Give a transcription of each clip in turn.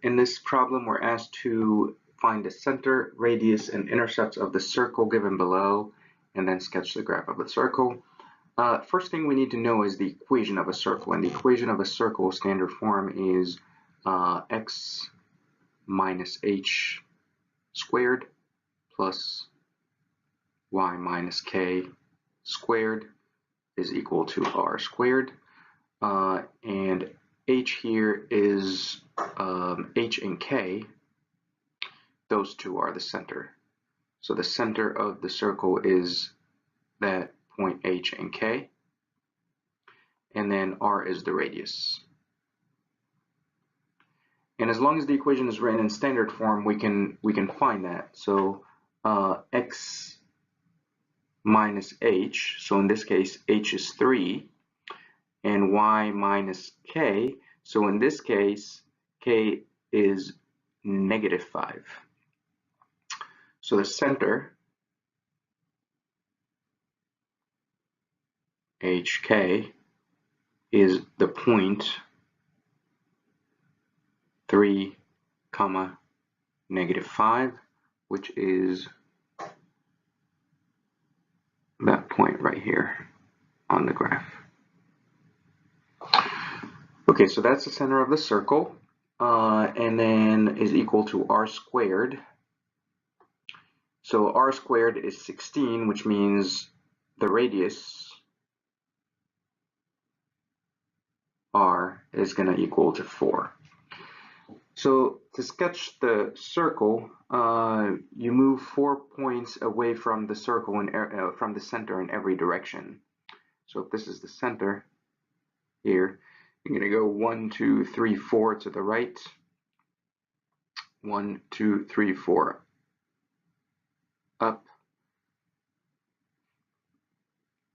in this problem, we're asked to find the center, radius, and intercepts of the circle given below, and then sketch the graph of the circle. First thing we need to know is the equation of a circle, and the equation of a circle standard form is x minus h squared plus y minus k squared is equal to r squared, and h here is h and k. Those two are the center. So the center of the circle is that point h and k, and then r is the radius. And as long as the equation is written in standard form, we can find that. So x minus h, so in this case h is 3, and y minus k, so in this case k is negative 5. So the center hk is the point 3, negative 5, which is that point right here on the graph. Okay, so that's the center of the circle, and then is equal to r squared. So r squared is 16, which means the radius r is going to equal to 4. So to sketch the circle, you move 4 points away from the circle and from the center in every direction. So if this is the center here, you're going to go 1, 2, 3, 4 to the right, 1, 2, 3, 4 up,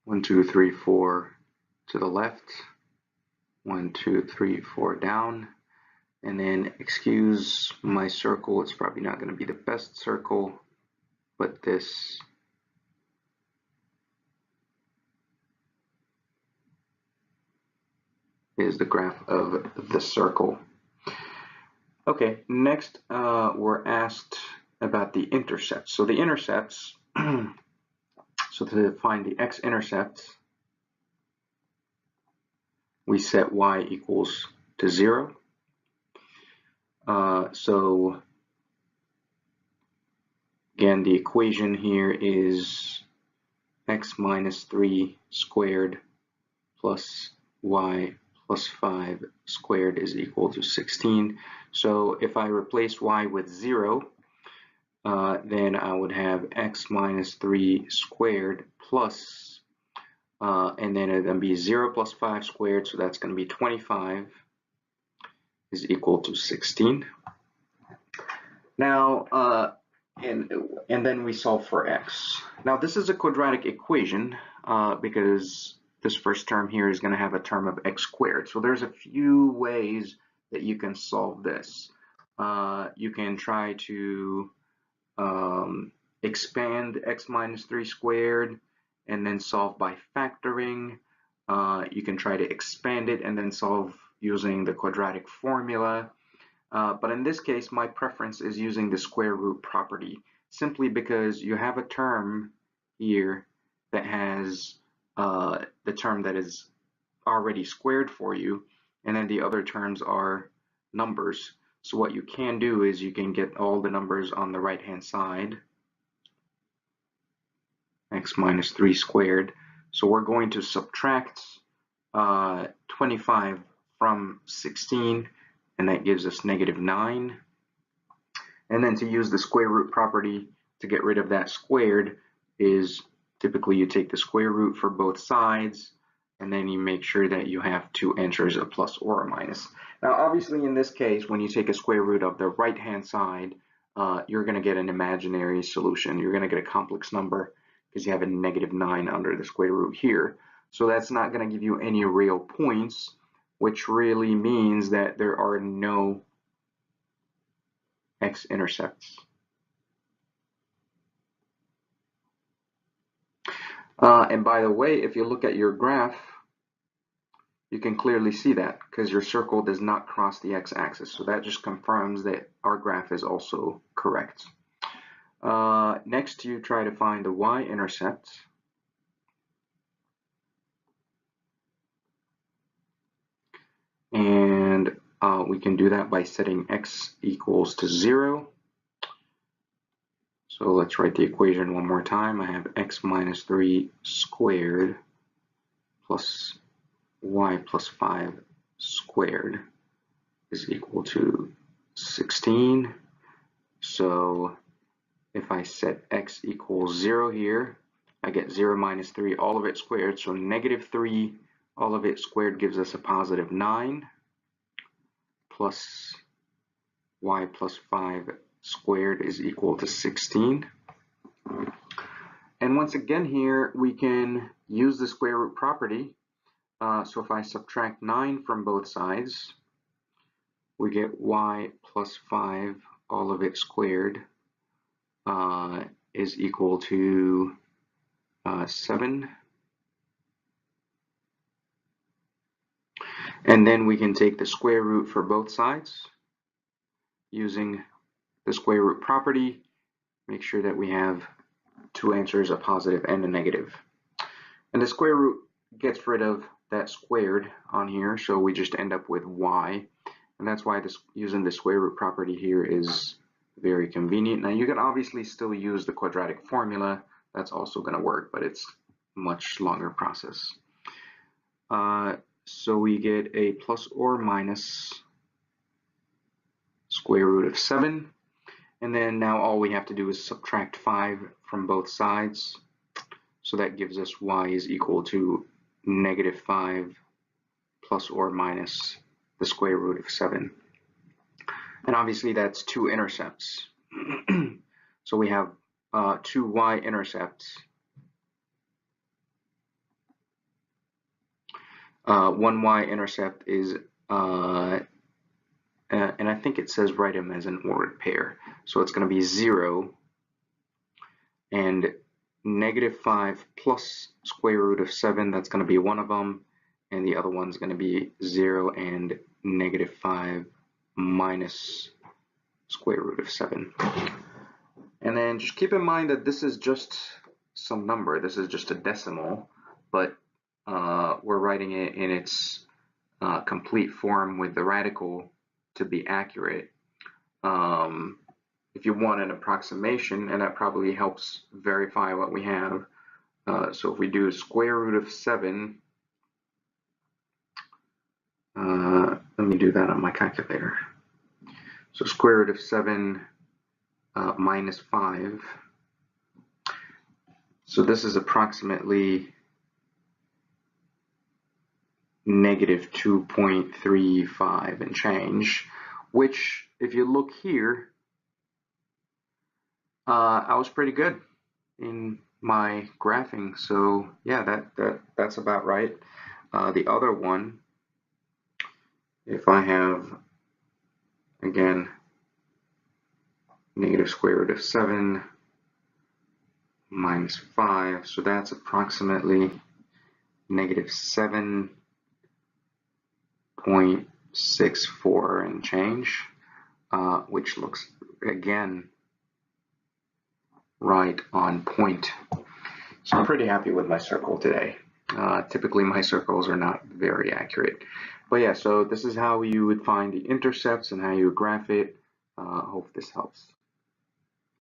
1, 2, 3, 4 to the left, 1, 2, 3, 4 down. And then, excuse my circle, it's probably not going to be the best circle, but this is the graph of the circle. Okay, next we're asked about the intercepts. So the intercepts, so to find the x-intercept, we set y equals to 0. So again, the equation here is x minus 3 squared plus y plus 5 squared is equal to 16. So if I replace y with 0, then I would have x minus 3 squared plus, and then it'll be 0 plus 5 squared, so that's going to be 25. Is equal to 16. Now, and then we solve for x. Now this is a quadratic equation because this first term here is going to have a term of x squared. So there's a few ways that you can solve this. You can try to expand x minus 3 squared and then solve by factoring. You can try to expand it and then solve using the quadratic formula, but in this case my preference is using the square root property, simply because you have a term here that has the term that is already squared for you, and then the other terms are numbers. So what you can do is you can get all the numbers on the right hand side, x minus 3 squared. So we're going to subtract 25 from 16, and that gives us negative 9. And then to use the square root property to get rid of that squared is typically you take the square root for both sides, and then you make sure that you have two answers, a plus or a minus. Now obviously in this case, when you take a square root of the right hand side, you're going to get an imaginary solution. You're going to get a complex number because you have a negative 9 under the square root here. So that's not going to give you any real points, which really means that there are no x-intercepts. And by the way, if you look at your graph, you can clearly see that because your circle does not cross the x-axis. So that just confirms that our graph is also correct. Next, you try to find the y-intercept. And we can do that by setting x equals to 0. So let's write the equation one more time. I have x minus 3 squared plus y plus 5 squared is equal to 16. So if I set x equals 0 here, I get 0 minus 3, all of it squared. So negative 3, all of it squared gives us a positive 9, plus y plus 5 squared is equal to 16. And once again here, we can use the square root property. So if I subtract 9 from both sides, we get y plus 5, all of it squared, is equal to 7. And then we can take the square root for both sides using the square root property. Make sure that we have two answers, a positive and a negative. And the square root gets rid of that squared on here, so we just end up with y. And that's why using the square root property here is very convenient. Now you can obviously still use the quadratic formula. That's also going to work, but it's a much longer process. So we get a plus or minus square root of 7. And then now all we have to do is subtract 5 from both sides. So that gives us y is equal to negative 5 plus or minus the square root of 7. And obviously that's two intercepts. So we have two y-intercepts. One y-intercept is, and I think it says write them as an ordered pair. So it's going to be 0 and negative 5 plus square root of 7, that's going to be one of them. And the other one's going to be 0 and negative 5 minus square root of 7. And then just keep in mind that this is just some number. This is just a decimal, but we're writing it in its complete form with the radical to be accurate. If you want an approximation, and that probably helps verify what we have. So if we do square root of 7, let me do that on my calculator. So square root of 7 minus 5. So this is approximately negative 2.35 and change, which if you look here, I was pretty good in my graphing. So yeah, that's about right. The other one, if I have, again, negative square root of 7 minus 5, so that's approximately negative 7.64 and change, which looks, again, right on point. So I'm pretty happy with my circle today. Typically my circles are not very accurate. But yeah, so this is how you would find the intercepts and how you would graph it. Hope this helps.